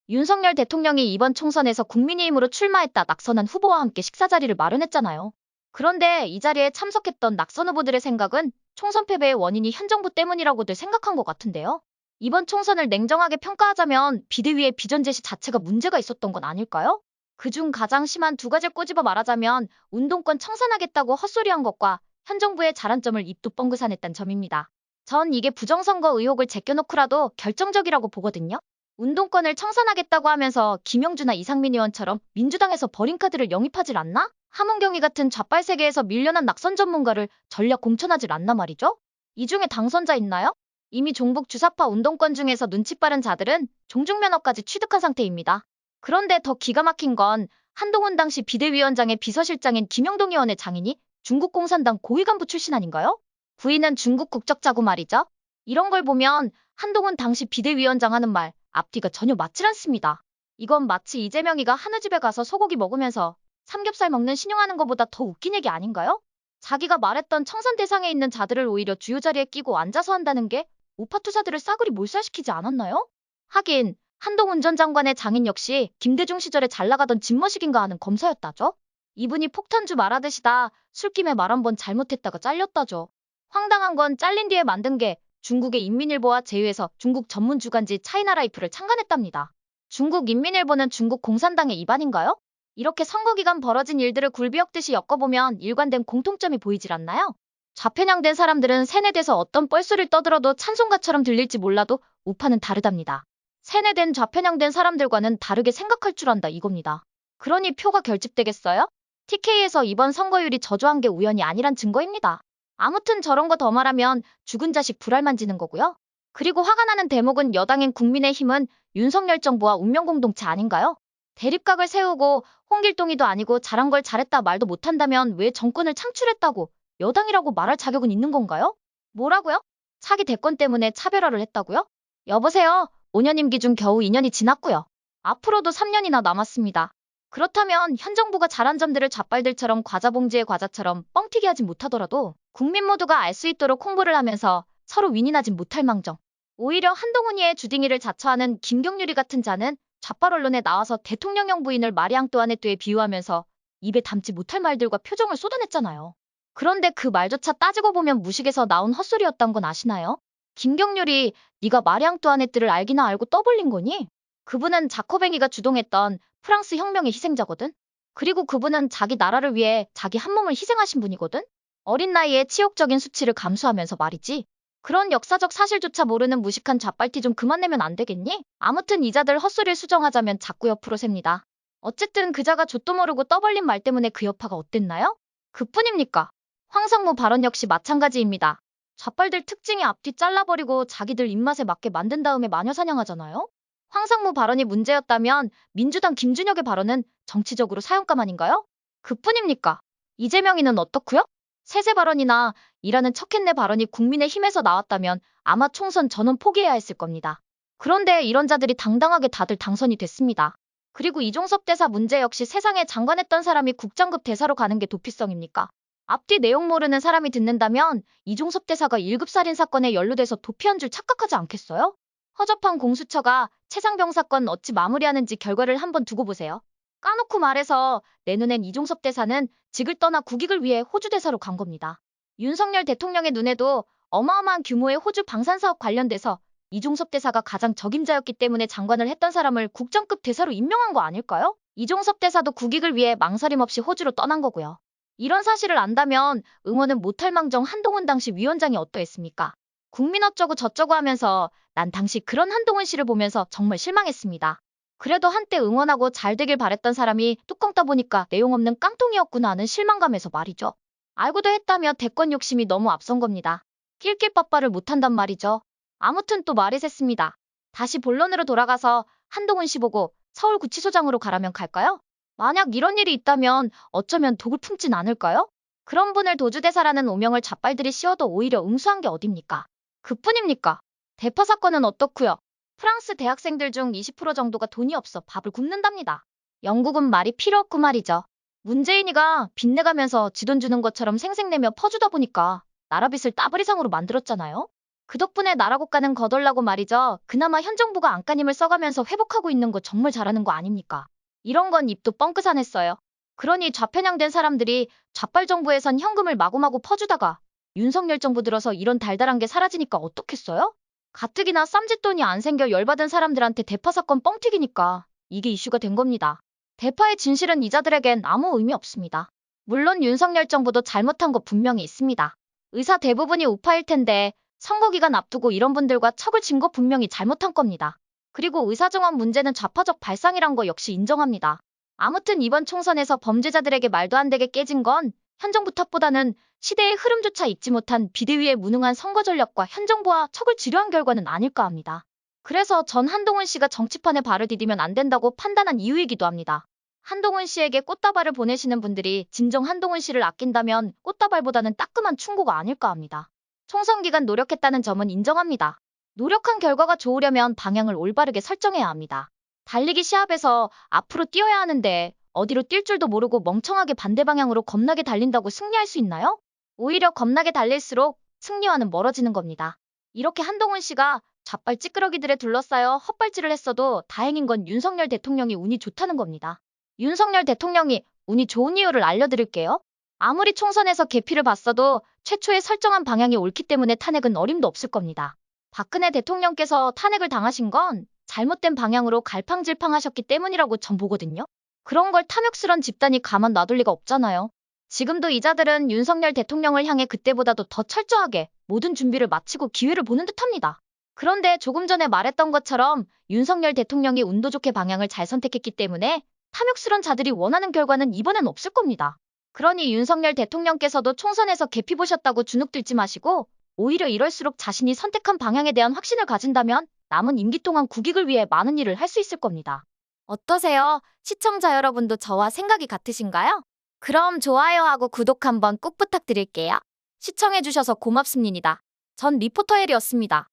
윤석열 대통령이 이번 총선에서 국민의힘으로 출마했다 낙선한 후보와 함께 식사 자리를 마련했잖아요. 그런데 이 자리에 참석했던 낙선 후보들의 생각은 총선 패배의 원인이 현 정부 때문이라고들 생각한 것 같은데요. 이번 총선을 냉정하게 평가하자면 비대위의 비전 제시 자체가 문제가 있었던 건 아닐까요? 그중 가장 심한 두 가지를 꼬집어 말하자면 운동권 청산하겠다고 헛소리한 것과 현 정부의 잘한 점을 입도 뻥긋어냈다는 점입니다. 전 이게 부정선거 의혹을 제껴놓고라도 결정적이라고 보거든요. 운동권을 청산하겠다고 하면서 김영주나 이상민 의원처럼 민주당에서 버린 카드를 영입하질 않나? 함은경위 같은 좌빨 세계에서 밀려난 낙선 전문가를 전략 공천하질 않나 말이죠? 이 중에 당선자 있나요? 이미 종북 주사파 운동권 중에서 눈치 빠른 자들은 종중면허까지 취득한 상태입니다. 그런데 더 기가 막힌 건 한동훈 당시 비대위원장의 비서실장인 김영동 의원의 장인이 중국 공산당 고위 간부 출신 아닌가요? 부인은 중국 국적자고 말이죠. 이런 걸 보면 한동훈 당시 비대위원장 하는 말 앞뒤가 전혀 맞질 않습니다. 이건 마치 이재명이가 한우집에 가서 소고기 먹으면서 삼겹살 먹는 신용하는 것보다 더 웃긴 얘기 아닌가요? 자기가 말했던 청산 대상에 있는 자들을 오히려 주요 자리에 끼고 앉아서 한다는 게 우파 투사들을 싸그리 몰살시키지 않았나요? 하긴 한동훈 전 장관의 장인 역시 김대중 시절에 잘 나가던 진머식인가 하는 검사였다죠. 이분이 폭탄주 말하듯이다 술김에 말 한 번 잘못했다가 잘렸다죠. 황당한 건 잘린 뒤에 만든 게 중국의 인민일보와 제휴해서 중국 전문 주간지 차이나라이프를 창간했답니다. 중국 인민일보는 중국 공산당의 입안인가요? 이렇게 선거 기간 벌어진 일들을 굴비역듯이 엮어보면 일관된 공통점이 보이질 않나요? 좌편향된 사람들은 세뇌돼서 어떤 뻘소리를 떠들어도 찬송가처럼 들릴지 몰라도 우파는 다르답니다. 세뇌된 좌편향된 사람들과는 다르게 생각할 줄 안다 이겁니다. 그러니 표가 결집되겠어요? TK에서 이번 선거율이 저조한 게 우연이 아니란 증거입니다. 아무튼 저런 거 더 말하면 죽은 자식 불알 만지는 거고요. 그리고 화가 나는 대목은 여당인 국민의힘은 윤석열 정부와 운명공동체 아닌가요? 대립각을 세우고 홍길동이도 아니고 잘한 걸 잘했다 말도 못한다면 왜 정권을 창출했다고 여당이라고 말할 자격은 있는 건가요? 뭐라고요? 차기 대권 때문에 차별화를 했다고요? 여보세요. 5년 임기 중 겨우 2년이 지났고요. 앞으로도 3년이나 남았습니다. 그렇다면 현 정부가 잘한 점들을 좌빨들처럼 과자 봉지에 과자처럼 뻥튀기 하진 못하더라도 국민 모두가 알 수 있도록 홍보를 하면서 서로 윈윈하진 못할 망정. 오히려 한동훈이의 주둥이를 자처하는 김경률이 같은 자는 좌빨 언론에 나와서 대통령형 부인을 마리앙뚜아네뚜에 비유하면서 입에 담지 못할 말들과 표정을 쏟아냈잖아요. 그런데 그 말조차 따지고 보면 무식에서 나온 헛소리였단 건 아시나요? 김경률이 네가 마리앙뚜아네뚜를 알기나 알고 떠벌린 거니? 그분은 자코뱅이가 주동했던 프랑스 혁명의 희생자거든. 그리고 그분은 자기 나라를 위해 자기 한 몸을 희생하신 분이거든. 어린 나이에 치욕적인 수치를 감수하면서 말이지. 그런 역사적 사실조차 모르는 무식한 좌빨티 좀 그만 내면 안 되겠니? 아무튼 이자들 헛소리를 수정하자면 자꾸 옆으로 셉니다. 어쨌든 그자가 좆도 모르고 떠벌린 말 때문에 그 여파가 어땠나요? 그뿐입니까? 황상무 발언 역시 마찬가지입니다. 좌빨들 특징이 앞뒤 잘라버리고 자기들 입맛에 맞게 만든 다음에 마녀 사냥하잖아요? 황상무 발언이 문제였다면 민주당 김준혁의 발언은 정치적으로 사형감 아닌가요? 그뿐입니까? 이재명이는 어떻고요? 세세 발언이나 일하는 척했네 발언이 국민의힘에서 나왔다면 아마 총선 전원 포기해야 했을 겁니다. 그런데 이런 자들이 당당하게 다들 당선이 됐습니다. 그리고 이종섭 대사 문제 역시 세상에 장관했던 사람이 국장급 대사로 가는 게 도피성입니까? 앞뒤 내용 모르는 사람이 듣는다면 이종섭 대사가 1급 살인 사건에 연루돼서 도피한 줄 착각하지 않겠어요? 허접한 공수처가 최상병 사건 어찌 마무리하는지 결과를 한번 두고 보세요. 까놓고 말해서 내 눈엔 이종섭 대사는 직을 떠나 국익을 위해 호주 대사로 간 겁니다. 윤석열 대통령의 눈에도 어마어마한 규모의 호주 방산사업 관련돼서 이종섭 대사가 가장 적임자였기 때문에 장관을 했던 사람을 국장급 대사로 임명한 거 아닐까요? 이종섭 대사도 국익을 위해 망설임 없이 호주로 떠난 거고요. 이런 사실을 안다면 응원은 못할 망정 한동훈 당시 위원장이 어떠했습니까? 국민 어쩌고 저쩌고 하면서 난 당시 그런 한동훈 씨를 보면서 정말 실망했습니다. 그래도 한때 응원하고 잘 되길 바랬던 사람이 뚜껑 따보니까 내용 없는 깡통이었구나 하는 실망감에서 말이죠. 알고도 했다며 대권 욕심이 너무 앞선 겁니다. 낄낄빠빠를 못한단 말이죠. 아무튼 또 말이 샜습니다. 다시 본론으로 돌아가서 한동훈 씨 보고 서울구치소장으로 가라면 갈까요? 만약 이런 일이 있다면 어쩌면 독을 품진 않을까요? 그런 분을 도주대사라는 오명을 좌빨들이 씌워도 오히려 응수한 게 어딥니까? 그뿐입니까? 대파 사건은 어떻고요? 프랑스 대학생들 중 20% 정도가 돈이 없어 밥을 굶는답니다. 영국은 말이 필요 없고 말이죠. 문재인이가 빚내가면서 지 돈 주는 것처럼 생색내며 퍼주다 보니까 나라 빚을 따블 이상으로 만들었잖아요. 그 덕분에 나라 국가는 거덜나고 말이죠. 그나마 현 정부가 안간힘을 써가면서 회복하고 있는 거 정말 잘하는 거 아닙니까? 이런 건 입도 뻥끗하냈어요. 그러니 좌편향된 사람들이 좌빨 정부에선 현금을 마구마구 퍼주다가 윤석열 정부 들어서 이런 달달한 게 사라지니까 어떻겠어요? 가뜩이나 쌈짓돈이 안 생겨 열받은 사람들한테 대파 사건 뻥튀기니까 이게 이슈가 된 겁니다. 대파의 진실은 이자들에겐 아무 의미 없습니다. 물론 윤석열 정부도 잘못한 거 분명히 있습니다. 의사 대부분이 우파일 텐데 선거 기간 앞두고 이런 분들과 척을 진 거 분명히 잘못한 겁니다. 그리고 의사정원 문제는 좌파적 발상이란 거 역시 인정합니다. 아무튼 이번 총선에서 범죄자들에게 말도 안 되게 깨진 건 현 정부 탓보다는 시대의 흐름조차 읽지 못한 비대위의 무능한 선거 전략과 현 정부와 척을 지려한 결과는 아닐까 합니다. 그래서 전 한동훈 씨가 정치판에 발을 디디면 안 된다고 판단한 이유이기도 합니다. 한동훈 씨에게 꽃다발을 보내시는 분들이 진정 한동훈 씨를 아낀다면 꽃다발보다는 따끔한 충고가 아닐까 합니다. 총선 기간 노력했다는 점은 인정합니다. 노력한 결과가 좋으려면 방향을 올바르게 설정해야 합니다. 달리기 시합에서 앞으로 뛰어야 하는데 어디로 뛸 줄도 모르고 멍청하게 반대 방향으로 겁나게 달린다고 승리할 수 있나요? 오히려 겁나게 달릴수록 승리와는 멀어지는 겁니다. 이렇게 한동훈 씨가 좌빨 찌끄러기들에 둘러싸여 헛발질을 했어도 다행인 건 윤석열 대통령이 운이 좋다는 겁니다. 윤석열 대통령이 운이 좋은 이유를 알려드릴게요. 아무리 총선에서 개피를 봤어도 최초에 설정한 방향이 옳기 때문에 탄핵은 어림도 없을 겁니다. 박근혜 대통령께서 탄핵을 당하신 건 잘못된 방향으로 갈팡질팡하셨기 때문이라고 전 보거든요. 그런 걸 탐욕스런 집단이 가만 놔둘 리가 없잖아요. 지금도 이자들은 윤석열 대통령을 향해 그때보다도 더 철저하게 모든 준비를 마치고 기회를 보는 듯합니다. 그런데 조금 전에 말했던 것처럼 윤석열 대통령이 운도 좋게 방향을 잘 선택했기 때문에 탐욕스런 자들이 원하는 결과는 이번엔 없을 겁니다. 그러니 윤석열 대통령께서도 총선에서 개피 보셨다고 주눅들지 마시고 오히려 이럴수록 자신이 선택한 방향에 대한 확신을 가진다면 남은 임기 동안 국익을 위해 많은 일을 할 수 있을 겁니다. 어떠세요? 시청자 여러분도 저와 생각이 같으신가요? 그럼 좋아요하고 구독 한번 꼭 부탁드릴게요. 시청해주셔서 고맙습니다. 전 리포터 헬이었습니다.